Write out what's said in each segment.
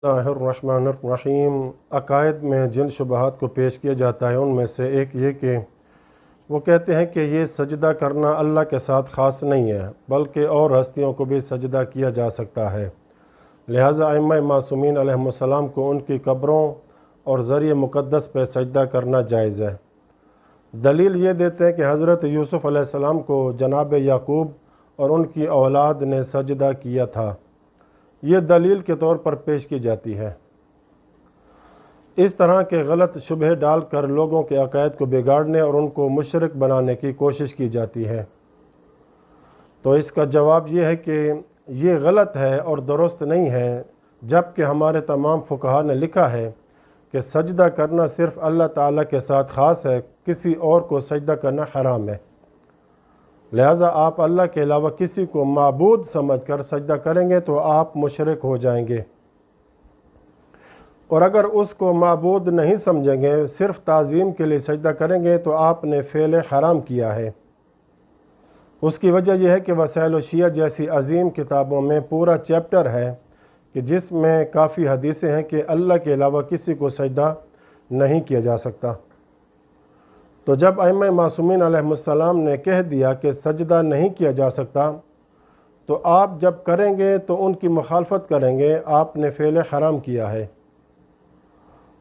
बिस्मिल्लाहिर्रहमानिर्रहीम। अकायद में जिन शुबहात को पेश किया जाता है उनमें से एक ये कि वो कहते हैं कि ये सजदा करना अल्लाह के साथ ख़ास नहीं है, बल्कि और हस्तियों को भी सजदा किया जा सकता है। लिहाजा अइम्मा मासूमीन अलैहिमुस्सलाम को उनकी कब्रों और ज़रिए मुक़द्दस पर सजदा करना जायज़ है। दलील ये देते हैं कि हज़रत यूसुफ़ अलैहिस्सलाम को जनाब याकूब और उनकी औलाद ने सजदा किया था। ये दलील के तौर पर पेश की जाती है। इस तरह के गलत शुबहे डालकर लोगों के अकायद को बिगाड़ने और उनको मुशरिक बनाने की कोशिश की जाती है। तो इसका जवाब ये है कि ये गलत है और दुरुस्त नहीं है, जबकि हमारे तमाम फुक़हा ने लिखा है कि सजदा करना सिर्फ़ अल्लाह ताला के साथ ख़ास है, किसी और को सजदा करना हराम है। लिहाजा आप अल्लाह के अलावा किसी को माबूद समझकर सजदा करेंगे तो आप मुशरिक हो जाएंगे, और अगर उसको माबूद नहीं समझेंगे, सिर्फ़ ताज़ीम के लिए सजदा करेंगे तो आपने फ़ेल हराम किया है। उसकी वजह यह है कि वसाइल शिया जैसी अजीम किताबों में पूरा चैप्टर है कि जिसमें काफ़ी हदीसें हैं कि अल्लाह के अलावा किसी को सजदा नहीं किया जा सकता। तो जब अइम्मा मासूमीन अलैहिमुस्सलाम ने कह दिया कि सजदा नहीं किया जा सकता, तो आप जब करेंगे तो उनकी मुखालफत करेंगे, आपने फ़ेल हराम किया है,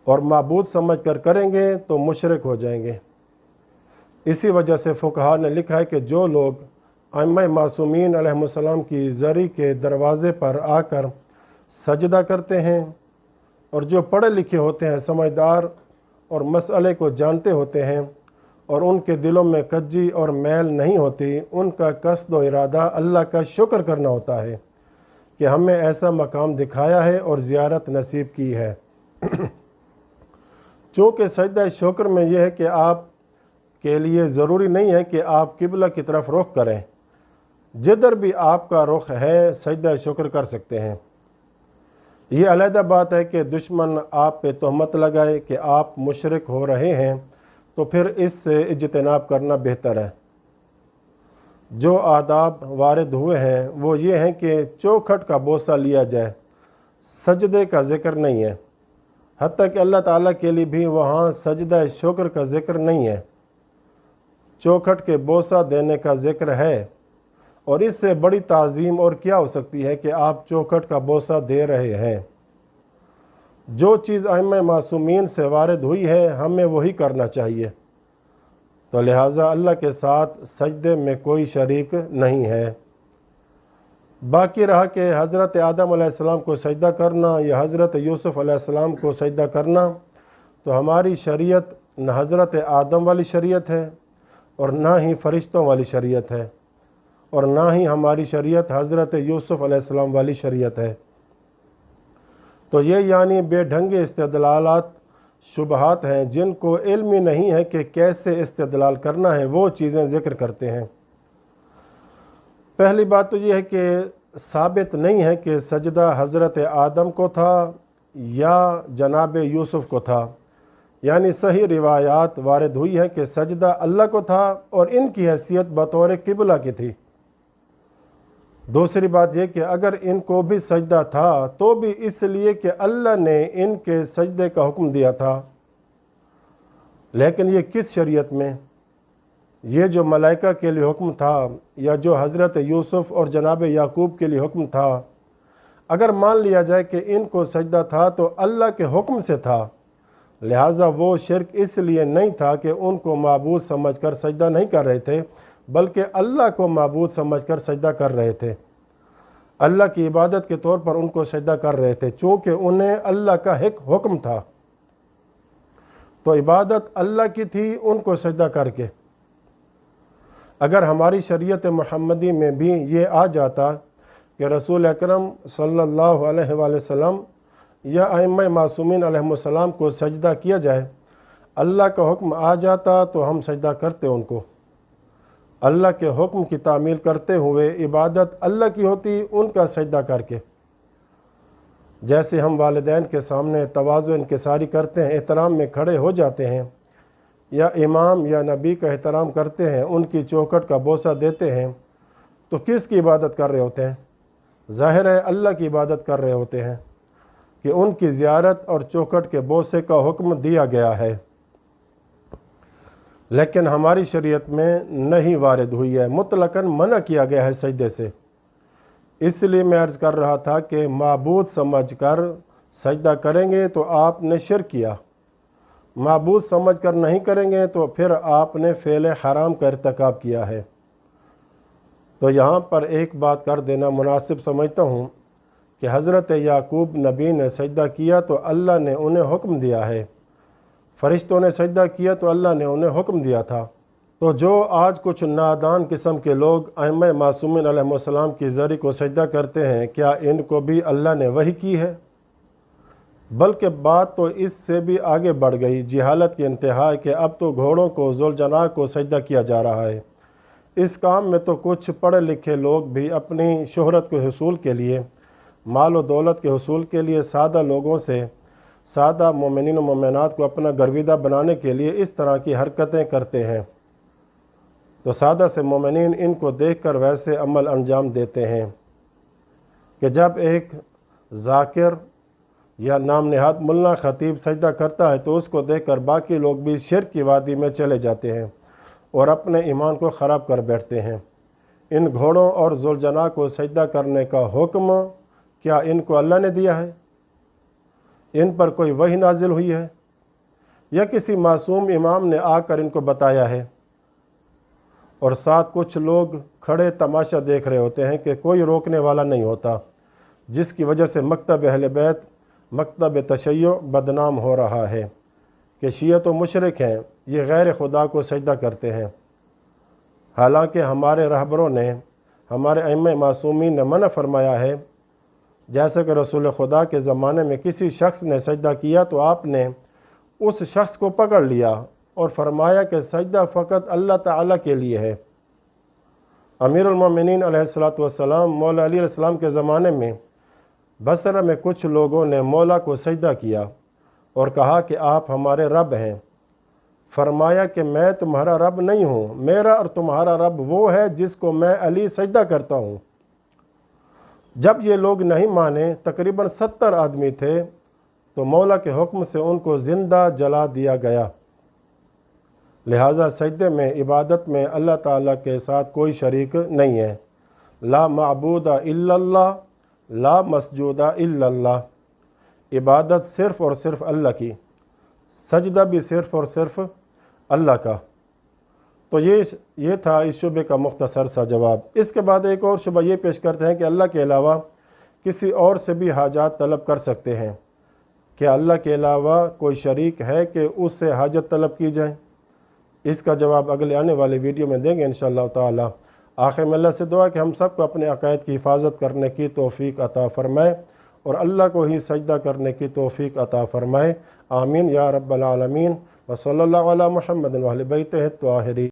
और माबूद समझ कर करेंगे तो मुशरिक हो जाएंगे। इसी वजह से फुक़हा ने लिखा है कि जो लोग अइम्मा मासूमीन अलैहिमुस्सलाम की ज़री के दरवाज़े पर आकर सजदा करते हैं, और जो पढ़े लिखे होते हैं, समझदार और मसले को जानते होते हैं, और उनके दिलों में कज्जी और मैल नहीं होती, उनका कस्द व इरादा अल्लाह का शुक्र करना होता है कि हमें ऐसा मकाम दिखाया है और ज़ियारत नसीब की है। चूँकि सजदा शुक्र में यह है कि आप के लिए ज़रूरी नहीं है कि आप किबला की तरफ रुख करें, जिधर भी आपका रुख है सजदा शुक्र कर सकते हैं। ये अलहदा बात है कि दुश्मन आप पे तहमत लगाए कि आप मुशरिक हो रहे हैं, तो फिर इससे इज्तिनाब करना बेहतर है। जो आदाब वारिद हुए हैं वो ये हैं कि चौखट का बोसा लिया जाए, सजदे का ज़िक्र नहीं है। हत्ता कि अल्लाह ताला के लिए भी वहाँ सजदा शुक्र का ज़िक्र नहीं है, चौखट के बोसा देने का ज़िक्र है। और इससे बड़ी ताज़ीम और क्या हो सकती है कि आप चौखट का बोसा दे रहे हैं। जो चीज़ अइम्मा मासूमीन से वारिद हुई है हमें वही करना चाहिए। तो लिहाजा अल्लाह के साथ सजदे में कोई शरीक नहीं है। बाकी रहा कि हज़रत आदम अलैहिस्सलाम को सजदा करना या हज़रत यूसुफ़ अलैहिस्सलाम को सजदा करना, तो हमारी शरीयत न हज़रत आदम वाली शरीयत है और ना ही फ़रिश्तों वाली शरीयत है, और ना ही हमारी शरीयत हज़रत यूसुफ़ अलैहिस्सलाम वाली शरीयत है। तो ये यानी बेढंगे इस्तेदलालात शुबहात हैं जिनको इल्म ही नहीं है कि कैसे इस्तेदलाल करना है, वो चीज़ें ज़िक्र करते हैं। पहली बात तो ये है कि साबित नहीं है कि सजदा हज़रत आदम को था या जनाब यूसुफ़ को था, यानी सही रिवायात वारिद हुई है कि सजदा अल्लाह को था और इनकी हैसियत बतौर किबला की थी। दूसरी बात यह कि अगर इनको भी सजदा था तो भी इसलिए कि अल्लाह ने इनके सजदे का हुक्म दिया था। लेकिन ये किस शरीयत में? ये जो मलाइका के लिए हुक्म था या जो हज़रत यूसुफ़ और जनाब याकूब के लिए हुक्म था, अगर मान लिया जाए कि इनको सजदा था तो अल्लाह के हुक्म से था, लिहाजा वो शिरक इसलिए नहीं था कि उनको माबूद समझकर सजदा नहीं कर रहे थे, बल्कि अल्लाह को माबूद समझकर सजदा कर रहे थे। अल्लाह की इबादत के तौर पर उनको सजदा कर रहे थे, चूँकि उन्हें अल्लाह का एक हुक्म था। तो इबादत अल्लाह की थी उनको सजदा करके। अगर हमारी शरीयत मुहम्मदी में भी ये आ जाता कि रसूल अकरम सल्लल्लाहु अलैहि वसल्लम या अइम्मा मासूमीन अलैहिमुस्सलाम को सजदा किया जाए, अल्लाह का हुक्म आ जाता तो हम सजदा करते उनको। अल्लाह के हुक्म की तामील करते हुए इबादत अल्लाह की होती उनका सजदा करके। जैसे हम वालिदैन के सामने तवाज़ु इनकिसारी करते हैं, एहतराम में खड़े हो जाते हैं, या इमाम या नबी का एहतराम करते हैं, उनकी चौखट का बोसा देते हैं, तो किसकी इबादत कर रहे होते हैं? ज़ाहिर है अल्लाह की इबादत कर रहे होते हैं। کہ ان کی زیارت اور چوکھٹ کے بوسے کا حکم دیا گیا ہے، لیکن ہماری شریعت میں نہیں وارد ہوئی ہے، مطلقاً منع کیا گیا ہے سجدے سے۔ اس لیے میں عرض کر رہا تھا کہ معبود سمجھ کر سجدہ کریں گے تو آپ نے شرک کیا، معبود سمجھ کر نہیں کریں گے تو پھر آپ نے فعل حرام کا ارتکاب کیا ہے۔ تو یہاں پر ایک بات کر دینا مناسب سمجھتا ہوں کہ حضرت یعقوب نبی نے سجدہ کیا تو اللہ نے انہیں حکم دیا ہے، فرشتوں نے سجدہ کیا تو اللہ نے انہیں حکم دیا تھا۔ تو جو آج کچھ نادان قسم کے لوگ ائمہ معصومین علیہ السلام کی ذری کو سجدہ کرتے ہیں، کیا ان کو بھی اللہ نے وحی کی ہے؟ بلکہ بات تو اس سے بھی آگے بڑھ گئی، جہالت کی انتہا ہے کہ اب تو گھوڑوں کو، ذوالجناح کو سجدہ کیا جا رہا ہے۔ اس کام میں تو کچھ پڑھے لکھے لوگ بھی اپنی شہرت کے حصول کے لیے، مال و دولت کے حصول کے لیے، سادہ لوگوں سے، سادہ مومنین و مومنات کو اپنا گرویدہ بنانے کے لیے اس طرح کی حرکتیں کرتے ہیں۔ تو سادہ سے مومنین ان کو دیکھ کر ویسے عمل انجام دیتے ہیں کہ جب ایک ذاکر یا نام نہاد ملا خطیب سجدہ کرتا ہے تو اس کو دیکھ کر باقی لوگ بھی شرک کی وادی میں چلے جاتے ہیں اور اپنے ایمان کو خراب کر بیٹھتے ہیں۔ ان گھوڑوں اور ذوالجناح کو سجدہ کرنے کا حکم کیا ان کو اللہ نے دیا ہے؟ ان پر کوئی وحی نازل ہوئی ہے یا کسی معصوم امام نے آ کر ان کو بتایا ہے؟ اور ساتھ کچھ لوگ کھڑے تماشا دیکھ رہے ہوتے ہیں کہ کوئی روکنے والا نہیں ہوتا، جس کی وجہ سے مکتب اہل بیت، مکتب تشیع بدنام ہو رہا ہے کہ شیعہ و مشرک ہیں، یہ غیر خدا کو سجدہ کرتے ہیں۔ حالانکہ ہمارے رہبروں نے، ہمارے ائمہ معصومین نے منع فرمایا ہے، جیسے کہ رسول خدا کے زمانے میں کسی شخص نے سجدہ کیا تو آپ نے اس شخص کو پکڑ لیا اور فرمایا کہ سجدہ فقط اللہ تعالیٰ کے لیے ہے۔ امیر المومنین علیہ السلام مولا علی علیہ السلام کے زمانے میں بصرہ میں کچھ لوگوں نے مولا کو سجدہ کیا اور کہا کہ آپ ہمارے رب ہیں۔ فرمایا کہ میں تمہارا رب نہیں ہوں، میرا اور تمہارا رب وہ ہے جس کو میں علی سجدہ کرتا ہوں۔ جب یہ لوگ نہیں مانے، تقریباً 70 آدمی تھے، تو مولا کے حکم سے ان کو زندہ جلا دیا گیا۔ لہٰذا سجدے میں، عبادت میں اللہ تعالیٰ کے ساتھ کوئی شریک نہیں ہے۔ لا معبود الا اللہ، لا مسجود الا اللہ۔ عبادت صرف اور صرف اللہ کی، سجدہ بھی صرف اور صرف اللہ کا۔ تو یہ تھا اس شبے کا مختصر سا جواب۔ اس کے بعد ایک اور شبہ یہ پیش کرتے ہیں کہ اللہ کے علاوہ کسی اور سے بھی حاجات طلب کر سکتے ہیں۔ کیا اللہ کے علاوہ کوئی شریک ہے کہ اس سے حاجت طلب کی جائے؟ اس کا جواب اگلے آنے والے ویڈیو میں دیں گے انشاءاللہ تعالی۔ آخر میں اللہ سے دعا کہ ہم سب کو اپنے عقائد کی حفاظت کرنے کی توفیق عطا فرمائے اور اللہ کو ہی سجدہ کرنے کی توفیق عطا فرمائے۔ آمین یا رب العالمین۔ وصلی اللہ علی محمد و اہل بیتہ الطاہرین۔